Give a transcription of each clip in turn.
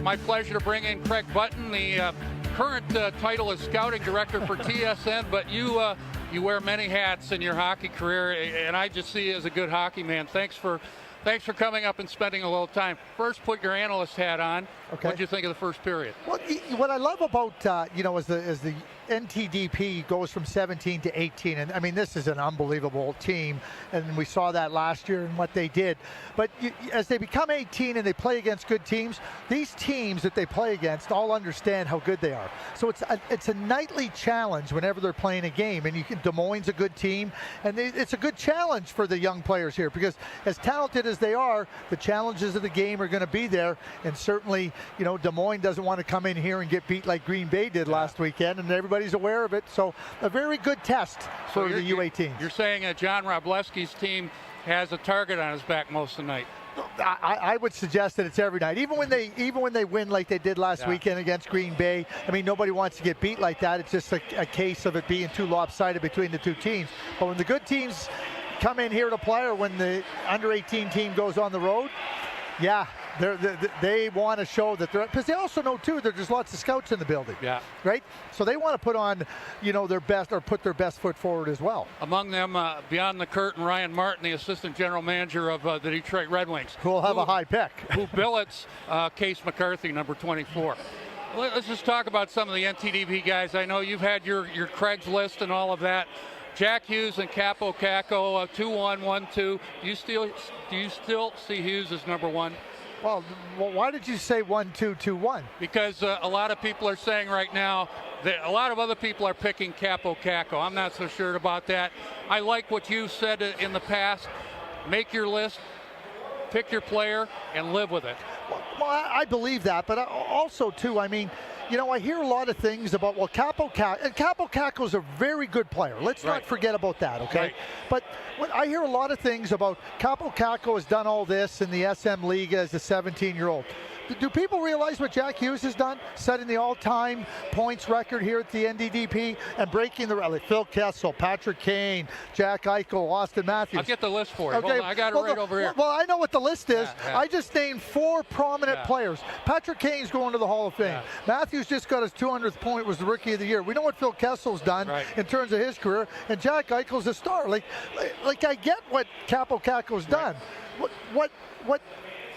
my pleasure to bring in Craig Button. The current title is Scouting Director for TSN, but you wear many hats in your hockey career, and I just see you as a good hockey man. Thanks for coming up and spending a little time. First, put your analyst hat on. Okay. What did you think of the first period? Well, what I love about as the NTDP goes from 17 to 18, and I mean this is an unbelievable team, and we saw that last year and what they did. But as they become 18 and they play against good teams, these teams that they play against all understand how good they are. So it's a nightly challenge whenever they're playing a game, and Des Moines a good team, and it's a good challenge for the young players here because as talented as they are, the challenges of the game are going to be there, and certainly Des Moines doesn't want to come in here and get beat like Green Bay did last weekend, and everybody's aware of it. So a very good test for the U18. You're saying that John Wroblewski's team has a target on his back most of the night. I would suggest that it's every night, even when they win like they did last weekend against Green Bay. I mean, nobody wants to get beat like that. It's just a case of it being too lopsided between the two teams. But when the good teams come in here to play, or when the under 18 team goes on the road, they want to show that they're, because they also know too that there's lots of scouts in the building. Yeah. Right. So they want to put on, their best, or put their best foot forward as well. Among them, beyond the curtain, Ryan Martin, the assistant general manager of the Detroit Red Wings, who will have a high pick. Who billets Case McCarthy, number 24. Let's just talk about some of the NTDP guys. I know you've had your Craigslist and all of that. Jack Hughes and Capo Caco, 2-1, 1-2. Do you still see Hughes as number one? Well, why did you say 1-2, 2-1? Because a lot of people are saying right now that a lot of other people are picking Capo Caco. I'm not so sure about that. I like what you said in the past. Make your list, pick your player, and live with it. Well, I believe that, but also too, I mean, I hear a lot of things about, Capo Caco's a very good player. Let's not forget about that, okay? Right. But I hear a lot of things about Capo Caco has done all this in the SM League as a 17-year-old. Do people realize what Jack Hughes has done? Setting the all-time points record here at the NTDP and breaking the record. Phil Kessel, Patrick Kane, Jack Eichel, Austin Matthews. I'll get the list for you. Okay. I got it right over here. Well, I know what the list is. I just named 4 prominent players. Patrick Kane's going to the Hall of Fame. Matthews just got his 200th point, was the Rookie of the Year. We know what Phil Kessel's done in terms of his career, and Jack Eichel's a star. Like I get what Capo Caco's done. What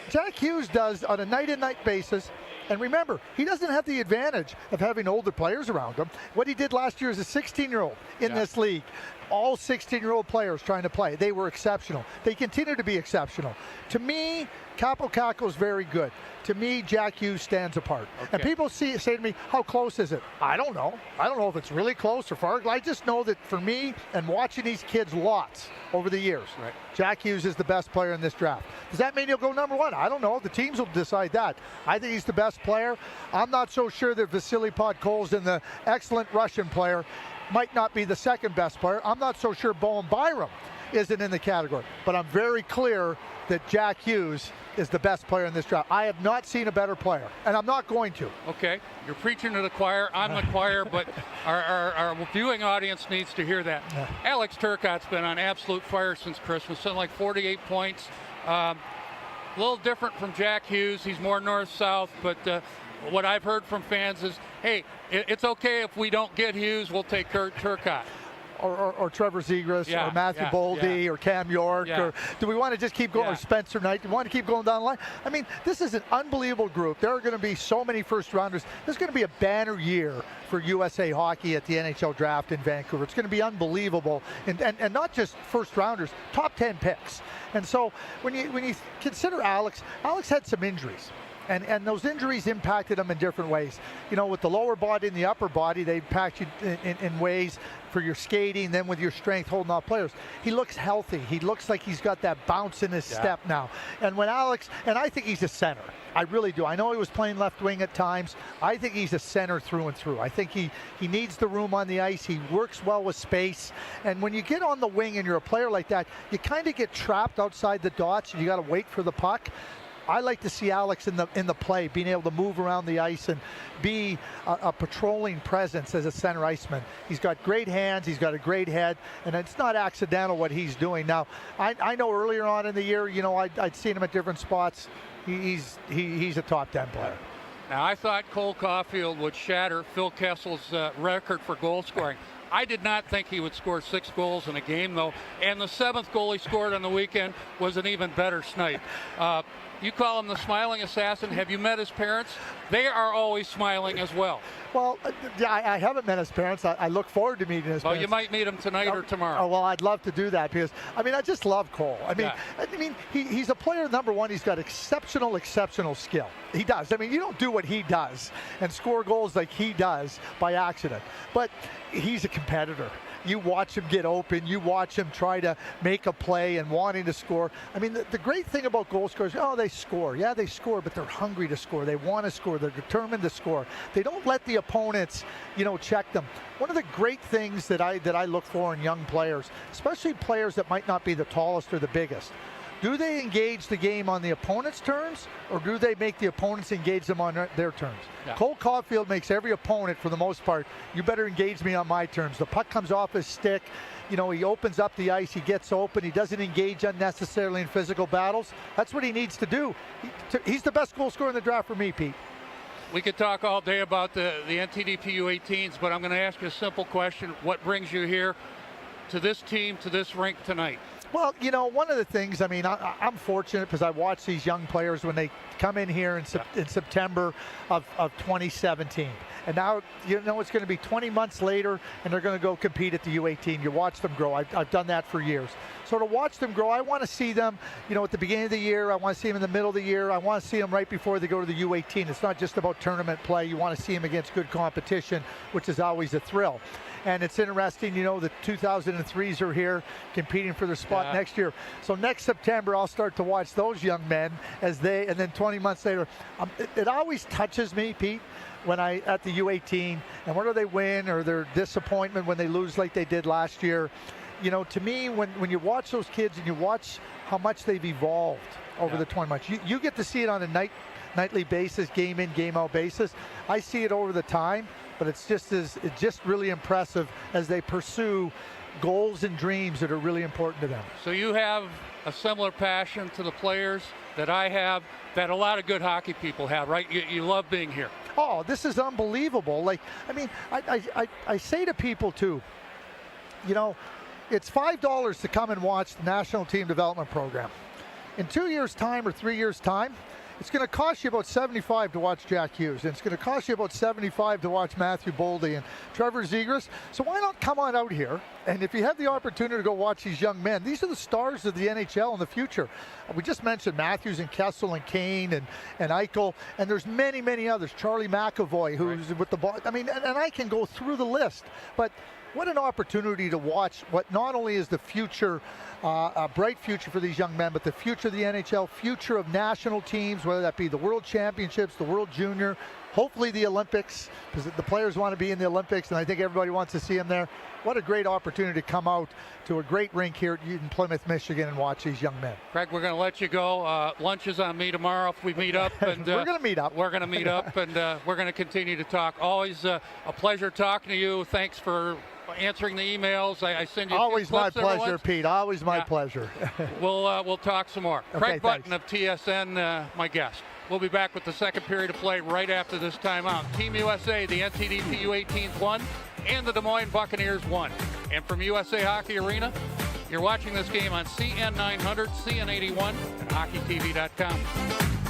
Jack Hughes does on a night-in-night basis, and remember, he doesn't have the advantage of having older players around him. What he did last year as a 16-year-old in this league, all 16-year-old players trying to play, they were exceptional. They continue to be exceptional. To me, Capo Caco is very good. To me, Jack Hughes stands apart. Okay. And people say to me, how close is it? I don't know. I don't know if it's really close or far. I just know that for me, and watching these kids lots over the years, Jack Hughes is the best player in this draft. Does that mean he'll go number one? I don't know. The teams will decide that. I think he's the best player. I'm not so sure that Vasily Podkolzin, the excellent Russian player, might not be the second best player. I'm not so sure Bowen Byram isn't in the category. But I'm very clear that Jack Hughes is the best player in this draft. I have not seen a better player, and I'm not going to. Okay, you're preaching to the choir. I'm the choir, but our viewing audience needs to hear that. Alex Turcotte's been on absolute fire since Christmas, something like 48 points. A little different from Jack Hughes. He's more north-south, but what I've heard from fans is, hey, it's okay if we don't get Hughes, we'll take Turcotte. Or Trevor Zegras, or Matthew Boldy, or Cam York, or do we want to just keep going, or Spencer Knight? Do we want to keep going down the line? I mean, this is an unbelievable group. There are going to be so many first-rounders. This is going to be a banner year for USA Hockey at the NHL Draft in Vancouver. It's going to be unbelievable, and not just first-rounders, top 10 picks. And so when you consider Alex had some injuries. And those injuries impacted him in different ways. With the lower body and the upper body, they impact you in ways for your skating, then with your strength holding off players. He looks healthy. He looks like he's got that bounce in his step now. And when and I think he's a center. I really do. I know he was playing left wing at times. I think he's a center through and through. I think he needs the room on the ice. He works well with space. And when you get on the wing and you're a player like that, you kind of get trapped outside the dots and you got to wait for the puck. I like to see Alex in the play, being able to move around the ice and be a patrolling presence as a center iceman. He's got great hands, he's got a great head, and it's not accidental what he's doing. Now, I know earlier on in the year, I'd seen him at different spots. He's a top 10 player. Now, I thought Cole Caulfield would shatter Phil Kessel's record for goal scoring. I did not think he would score 6 goals in a game, though. And the 7th goal he scored on the weekend was an even better snipe. You call him the smiling assassin. Have you met his parents? They are always smiling as well. Well, I haven't met his parents. I look forward to meeting his parents. Well, you might meet him tonight or tomorrow. Oh, well, I'd love to do that because, I mean, I just love Cole. I mean, he's a player, number one, he's got exceptional skill. He does. I mean, you don't do what he does and score goals like he does by accident. But he's a competitor. You watch him get open. You watch him try to make a play and wanting to score. I mean, the great thing about goal scorers, they score. Yeah, they score, but they're hungry to score. They want to score. They're determined to score. They don't let the opponents, check them. One of the great things that I look for in young players, especially players that might not be the tallest or the biggest, do they engage the game on the opponent's terms, or do they make the opponents engage them on their terms? Yeah. Cole Caulfield makes every opponent, for the most part, you better engage me on my terms. The puck comes off his stick. He opens up the ice. He gets open. He doesn't engage unnecessarily in physical battles. That's what he needs to do. He's the best goal scorer in the draft for me, Pete. We could talk all day about the NTDP U18s, but I'm going to ask you a simple question. What brings you here to this team, to this rink tonight? Well, one of the things, I mean, I'm fortunate because I watch these young players when they come in here in September of 2017. And now, it's going to be 20 months later, and they're going to go compete at the U18. You watch them grow. I've done that for years. So to watch them grow, I want to see them, at the beginning of the year. I want to see them in the middle of the year. I want to see them right before they go to the U18. It's not just about tournament play. You want to see them against good competition, which is always a thrill. And it's interesting, the 2003s are here competing for their spot next year. So next September, I'll start to watch those young men and then 20 months later. It always touches me, Pete, when at the U18, and whether they win or their disappointment when they lose like they did last year. To me, when you watch those kids and you watch how much they've evolved over the 20 months, you get to see it on a nightly basis, game in, game out basis. I see it over the time, but it's just really impressive as they pursue goals and dreams that are really important to them. So you have a similar passion to the players that I have, that a lot of good hockey people have, right? You love being here. Oh, this is unbelievable. I say to people too, it's $5 to come and watch the National Team Development Program. In 2 years' time or 3 years' time, it's going to cost you about $75 to watch Jack Hughes, and it's going to cost you about $75 to watch Matthew Boldy and Trevor Zegras. So why not come on out here? And if you have the opportunity to go watch these young men, these are the stars of the NHL in the future. We just mentioned Matthews and Kessel and Kane and Eichel, and there's many, many others. Charlie McAvoy, who's with the ball. I mean, and I can go through the list, but what an opportunity to watch what not only is the future, a bright future for these young men, but the future of the NHL, future of national teams, whether that be the World Championships, the World Junior, hopefully the Olympics, because the players want to be in the Olympics, and I think everybody wants to see them there. What a great opportunity to come out to a great rink here in Plymouth, Michigan, and watch these young men. Craig, we're going to let you go. Lunch is on me tomorrow if we meet up. And we're going to meet up. We're going to meet up, and we're going to continue to talk. Always a pleasure talking to you. Thanks for answering the emails. I send you always my pleasure, Pete. Always my pleasure. We'll talk some more. Okay, Craig Button of TSN, my guest. We'll be back with the second period of play right after this timeout. Team USA, the NTDP U18s won, and the Des Moines Buccaneers won. And from USA Hockey Arena, you're watching this game on CN 900, CN 81, and HockeyTV.com.